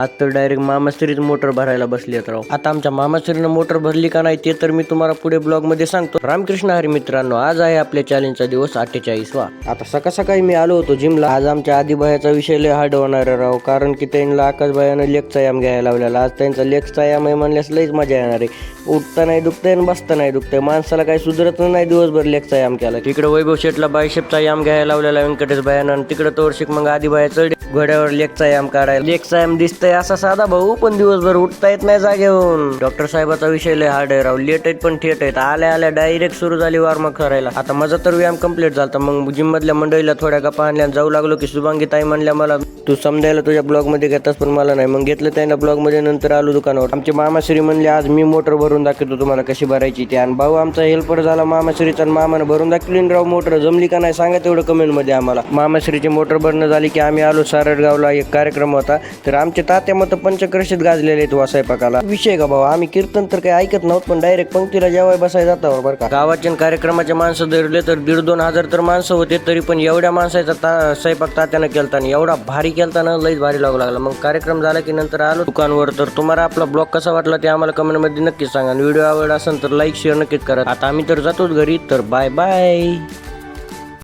आज तर direct मामाश्रीच motor भरायला बसली राव. आता आमच्या मामाश्रीनं मोटर भरली का नाही ते तर मी तुम्हाला पुढे ब्लॉग मध्ये सांगतो. रामकृष्ण हरी मित्रांनो, आज आहे आपल्या चॅलेंजचा दिवस 48वा. आता सकाळ सकाळी मी आलो होतो जिमला. आज आमच्या आदिबायाचा विषय लय हार्ड होणार आहे राव, कारण की त्यांना आकाशबायानं लेगचा याम घ्यायला लावलेला. आज त्यांचा लेगचा याम आहे म्हणल्यास लईच मजा येणार आहे. उठता नाही दुखतंय आणि बसता नाही दुखतंय. माणसाला काही सुधरत नाही दिवसभर लेगचा याम केला. तिकडे वैभव शेटला बायशेपचा याम घ्यायला लावलेला व्यंकटेश बायानं. तिकडे तोरशिक मग आदिबाया चढ घोड्यावर लेगचा याम काढायला. लेगचा याम दिसतंय असा साधा भाऊ, पण दिवसभर उठता येत नाही जागेवरून. डॉक्टर साहेबाचा विषय लय हार्ड आहे राव. लेट आहेत पण थेट आहेत. आल्या आल्या डायरेक्ट सुरू झाली वॉर्मअप करायला. आता माझा तर व्यायाम कम्प्लीट झाला. मग जिम मधल्या मंडळीला थोड्या गप्पा आणल्या जाऊ लागलो की शुभांगी ताई म्हणल्या मला तू समजायला तुझ्या ब्लॉग मध्ये घेतास, पण मला नाही. मग घेतलं त्यांना ब्लॉग मध्ये. नंतर आलो दुकानावर. आमचे मामाश्री म्हणले आज मी मोटर भरून दाखवतो तुम्हाला कशी भरायची ती. आणि भाऊ आमचा हेल्पर झाला मामाश्रीचा. मामानं भरून दाखवली राव मोटर. जमली का नाही सांगा तेवढं कमेंट मध्ये आम्हाला. मामाश्रीची मोटर भरणं झाली की आम्ही आलो सारडगावला. एक कार्यक्रम होता तर आमचे तात्या मत पंचक्रोशीत गाजलेले आहेत स्वयंपाकाला. विषय का भाऊ, आम्ही कीर्तन तर काही ऐकत नव्हत, पण डायरेक्ट पंक्तीला जेवाय बसाय जाता बरं का. गावाच्या कार्यक्रमाचे माणसं धरले तर 1,500-2,000 हजार तर माणसं होते. तरी पण एवढ्या माणसाचा स्वयंपाक तात्यानं केलता आणि एवढा भारी केलता ना, लईच भारी लागू लागला. मग कार्यक्रम झाला की नंतर आलो दुकानवर. तर तुम्हाला आपला ब्लॉग कसा वाटला ते आम्हाला कमेंट मध्ये नक्कीच सांगा. व्हिडिओ आवडला असेल तर लाईक शेअर नक्कीच करा. आता आम्ही तर जातोच घरी. तर बाय बाय.